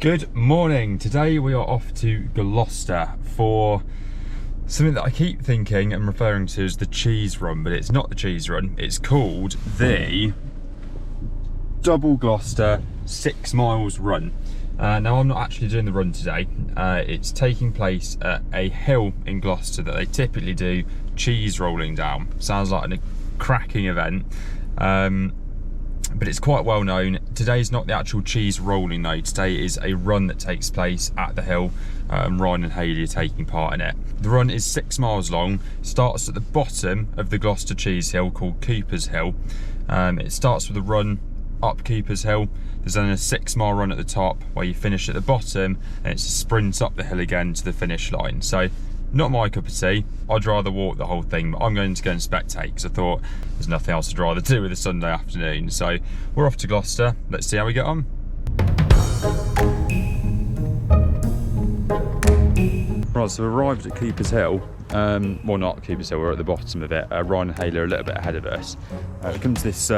Good morning. Today we are off to Gloucester for something that I keep thinking and referring to as the cheese run, but it's not the cheese run. It's called the Double Gloucester 6 miles run. Now I'm not actually doing the run today. It's taking place at a hill in Gloucester that they typically do cheese rolling down. Sounds like a cracking event. But it's quite well known. Today's not the actual cheese rolling though. Today is a run that takes place at the hill. Ryan and Hayley are taking part in it. The run is 6 miles long. Starts at the bottom of the Gloucester cheese hill called Cooper's Hill. It starts with a run up Cooper's Hill. There's then a 6 mile run at the top where you finish at the bottom, and it's a sprint up the hill again to the finish line. So not my cup of tea. I'd rather walk the whole thing, but I'm going to go and spectate because I thought there's nothing else I'd rather do with a Sunday afternoon. So we're off to Gloucester. Let's see how we get on. Right, so we arrived at Cooper's Hill. Well, not Cooper's Hill, we're at the bottom of it. Ryan and Hayley are a little bit ahead of us. We come to this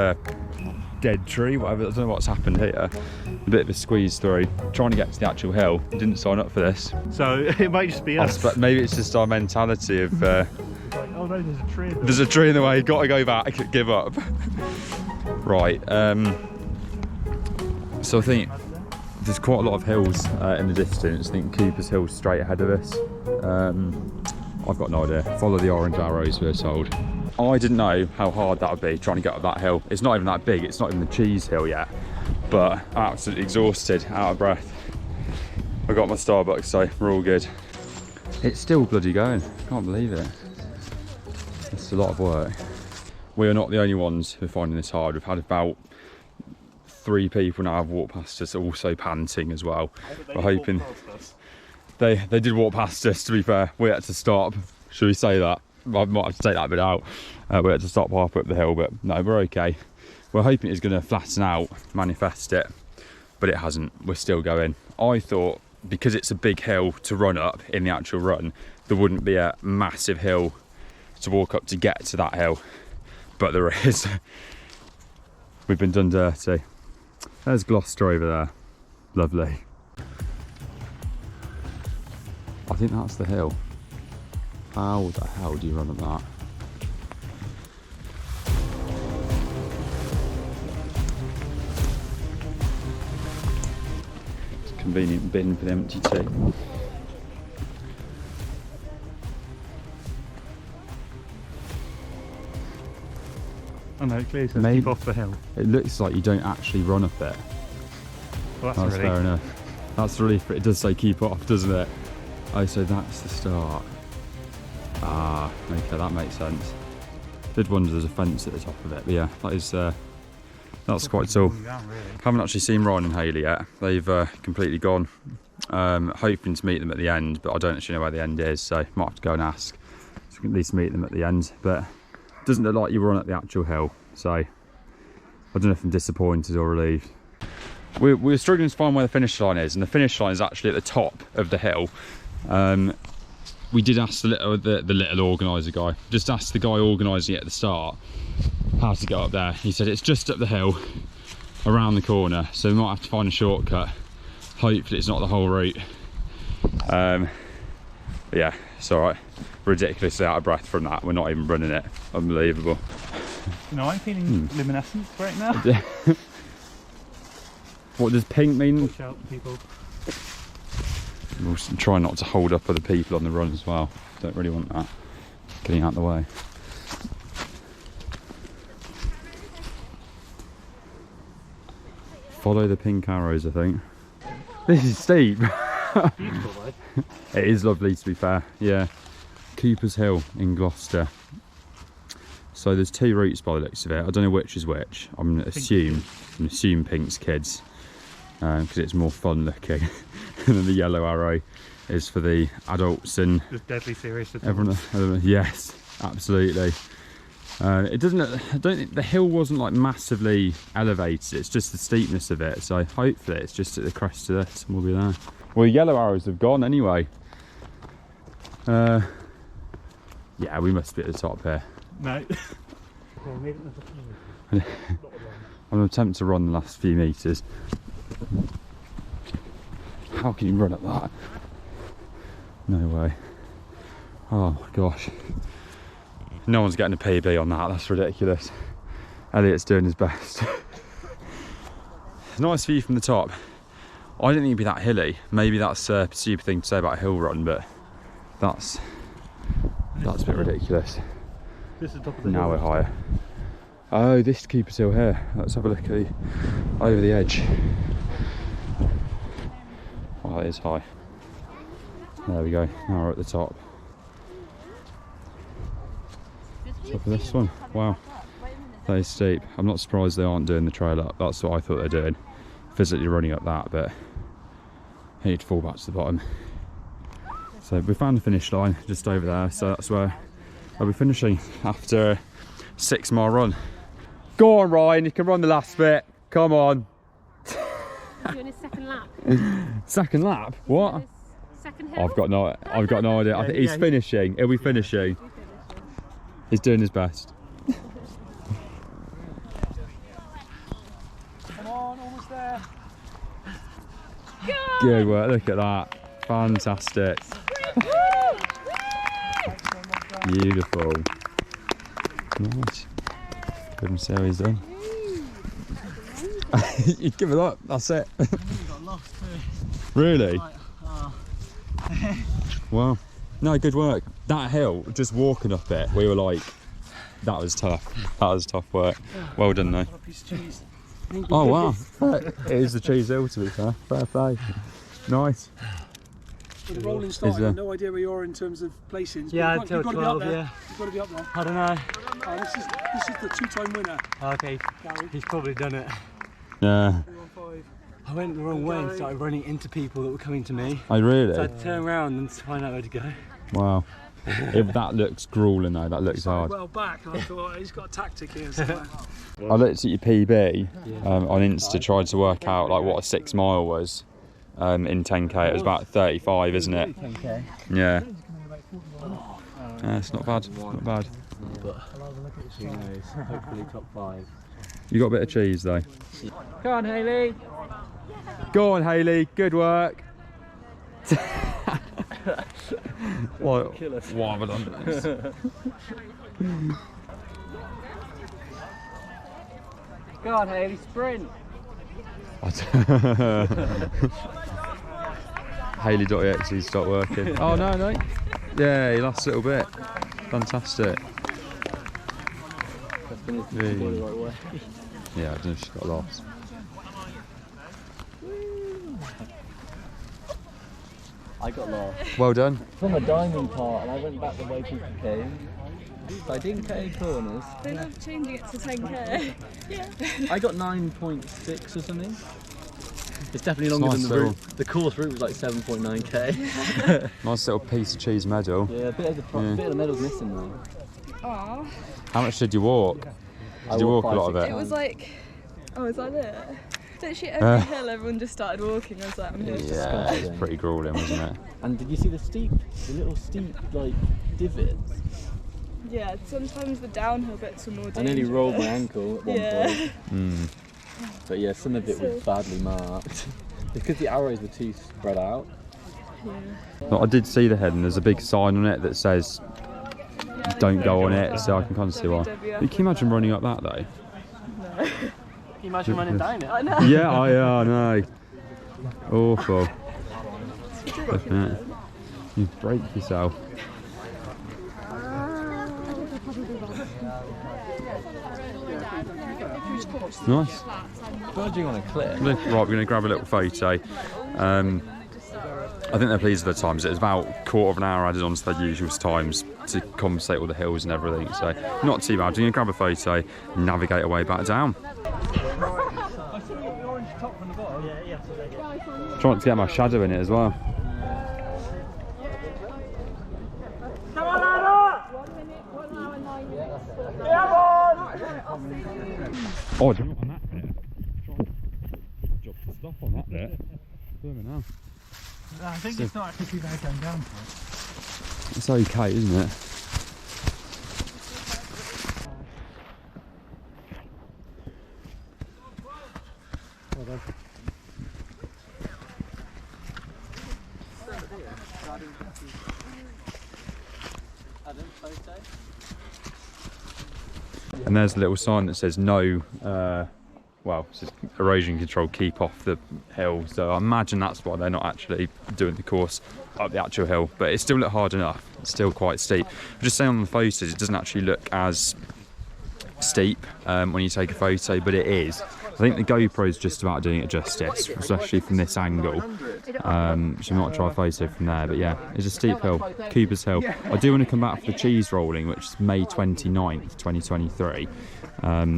dead tree, whatever. I don't know what's happened here. A bit of a squeeze through. Trying to get to the actual hill. Didn't sign up for this. So it might just be us. Maybe it's just our mentality of like, oh no, there's a tree in the way. There's a tree in the way, gotta go back, give up. Right, so I think there's quite a lot of hills in the distance. I think Cooper's Hill's straight ahead of us. I've got no idea. Follow the orange arrows, we're told. I didn't know how hard that would be trying to get up that hill. It's not even that big, it's not even the cheese hill yet. But I'm absolutely exhausted, out of breath. I got my Starbucks, so we're all good. It's still bloody going, can't believe it. It's a lot of work. We are not the only ones who are finding this hard. We've had about 3 people now have walked past us, also panting as well. We're hoping they did walk past us, to be fair. We had to stop. Should we say that? I might have to take that bit out. We had to stop halfway up the hill, but no, we're okay. We're hoping it's going to flatten out, manifest it, but it hasn't. We're still going. I thought because it's a big hill to run up in the actual run, there wouldn't be a massive hill to walk up to get to that hill, but there is. We've been done dirty. There's Gloucester over there. Lovely. I think that's the hill. How the hell do you run up that? It's a convenient bin for the empty tea. Oh no, it clearly says keep off the hill. It looks like you don't actually run up it. Well, that's fair enough. That's a relief, but it does say keep off, doesn't it? Oh, so that's the start. Ah, okay, that makes sense. Did wonder there's a fence at the top of it, but yeah, that is that's quite cool. Haven't actually seen Ryan and Hayley yet. They've completely gone. Hoping to meet them at the end, but I don't actually know where the end is, so might have to go and ask. So we can at least meet them at the end, but it doesn't look like you were on at the actual hill, so I don't know if I'm disappointed or relieved. We're struggling to find where the finish line is, and the finish line is actually at the top of the hill. We did ask the little organiser guy, just asked the guy organising it at the start how to go up there. He said it's just up the hill, around the corner, so we might have to find a shortcut. Hopefully it's not the whole route. But yeah, it's alright. Ridiculously out of breath from that. We're not even running it. Unbelievable. You know, I'm feeling luminescent right now. What does pink mean? Watch out, people. We'll try not to hold up other people on the run as well. Don't really want that getting out of the way. Follow the pink arrows, I think. This is steep. Beautiful, right? It is lovely, to be fair. Yeah, Cooper's Hill in Gloucester. So there's 2 routes by the looks of it. I don't know which is which. I'm gonna assume pink's kids, because it's more fun looking. And then the yellow arrow is for the adults and just deadly serious. Everyone. Yes, absolutely. It doesn't. I don't think the hill wasn't like massively elevated. It's just the steepness of it. So hopefully it's just at the crest of this, and we'll be there. Well, yellow arrows have gone anyway. Yeah, we must be at the top here. No. I'm going to attempt to run the last few metres. How can you run up that? No way. Oh my gosh. No one's getting a PB on that, that's ridiculous. Elliot's doing his best. Nice view from the top. I didn't think it'd be that hilly. Maybe that's a stupid thing to say about a hill run, but that's a bit ridiculous. This is top of the Now hill. we're higher. Oh, this Cooper's Hill here. Let's have a look at over the edge. Oh, it is high. There we go. Now we're at the top. Top of this one. Wow. That is steep. I'm not surprised they aren't doing the trail up. That's what I thought they're doing. Physically running up that, but I need to fall back to the bottom. So we found the finish line just over there, so that's where I'll be finishing after a 6 mile run. Go on, Ryan, you can run the last bit. Come on. Doing his second lap. Second lap? What? Second hill. I've got no idea. I think he's finishing. He'll be finishing. He's doing his best. Come on, almost there. Good work, look at that. Fantastic. Beautiful. Nice. Good and see how he's done. You'd give it up, that's it. Got lost too. Really? Like, Wow. No, good work. That hill, just walking up it, we were like, that was tough. That was tough work. Well done though. Oh wow. It is the cheese hill to be fair. Fair play. Nice. With the rolling start, Is I have no idea where you are in terms of placings. Yeah, but until you've got to be 12, up there. yeah. You've got to be up there. I don't know. Oh, this is the 2-time winner. Okay, he's probably done it. Yeah. 3-1-5. I went the wrong way and started running into people that were coming to me. Oh really? So I had to turn around and find out where to go. Wow. If that looks grueling though, that looks hard. Well back, and I thought he's got a tactic here somewhere. I looked at your PB on Insta, tried to work out like what a 6 mile was in 10k. It was about 35, isn't it? 10k. Yeah. It's not bad. Not bad. But who knows? Hopefully top 5. You got a bit of cheese though. Come on, Hayley. Go on, Hayley. Good work. What have I done next? Go on, Hayley, sprint. Hayley.exe stopped working. Oh no. Yeah, he lost a little bit. Fantastic. Yeah, I don't know if she got lost. I got lost. Well done. From a diamond part, and I went back the way people came. So I didn't cut any corners. They love changing it to 10k. Yeah. I got 9.6 or something. It's definitely longer nice than the little- route. The course route was like 7.9k. Nice little piece of cheese medal. Yeah, a bit of the front, Yeah. bit of the medal's missing though. Aww. How much did you walk? Did you walk a lot of it? It was like, oh, is that it? Literally every hill, everyone just started walking. I was like, I'm here. Yeah, it's pretty grueling, wasn't it? And did you see the little steep like divots? Yeah, sometimes the downhill bits were more dangerous. I nearly rolled my ankle at one point. Mm. But yeah, some of it was badly marked. Because the arrows were too spread out. But I did see the head, and there's a big sign on it that says don't go on it, so I can kind of see why. But can you imagine running up that though? No. Can you imagine running down it? I know. Yeah, I know. Awful. Yeah. You break yourself. Nice. Verging on a cliff. Right, we're going to grab a little photo. I think they're pleased with the times. It was about a quarter of an hour added on to their usual times to compensate all the hills and everything. So not too bad. We're going to grab a photo and navigate our way back down. Trying to get my shadow in it as well. Oh, jump on that bit. Drop the stop on that bit. Now. I think it's not actually too bad going down. It's okay, isn't it? And there's a little sign that says no, well, it says erosion control, keep off the hill. So I imagine that's why they're not actually doing the course up the actual hill, but it still looked hard enough. It's still quite steep. I'm just saying on the photos, it doesn't actually look as steep when you take a photo, but it is. I think the GoPro is just about doing it justice, especially from this angle. So we might try a photo from there, but yeah, it's a steep hill, Cooper's Hill. I do want to come back for the cheese rolling, which is May 29th, 2023,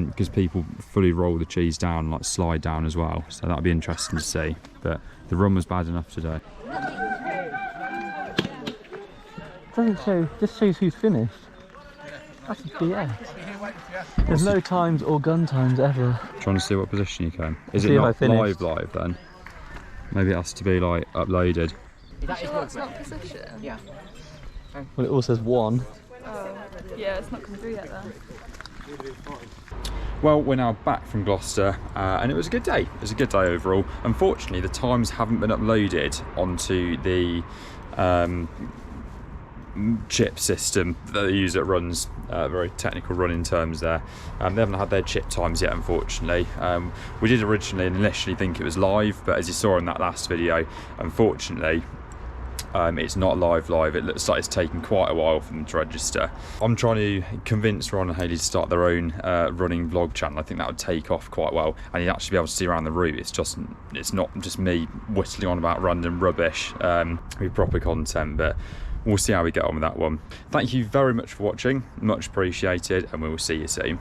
because people fully roll the cheese down, like slide down as well. So that'll be interesting to see. But the run was bad enough today. Doesn't show, just shows who's finished. That's BS. There's no times or gun times ever. Trying to see what position you can. Is it See if I not finished. live then? Maybe it has to be like uploaded. You sure that's not position? Yeah. Well, it all says 1. Oh, yeah, it's not come through yet then. Well, we're now back from Gloucester, and it was a good day. It was a good day overall. Unfortunately, the times haven't been uploaded onto the chip system that they use that runs very technical running terms there. They haven't had their chip times yet, unfortunately. We did originally and initially think it was live, but as you saw in that last video, unfortunately it's not live. It looks like it's taken quite a while for them to register. I'm trying to convince Ron and Hayley to start their own running vlog channel. I think that would take off quite well, and you'd actually be able to see around the route. It's not just me whistling on about random rubbish with proper content, but we'll see how we get on with that one. Thank you very much for watching, much appreciated, and we will see you soon.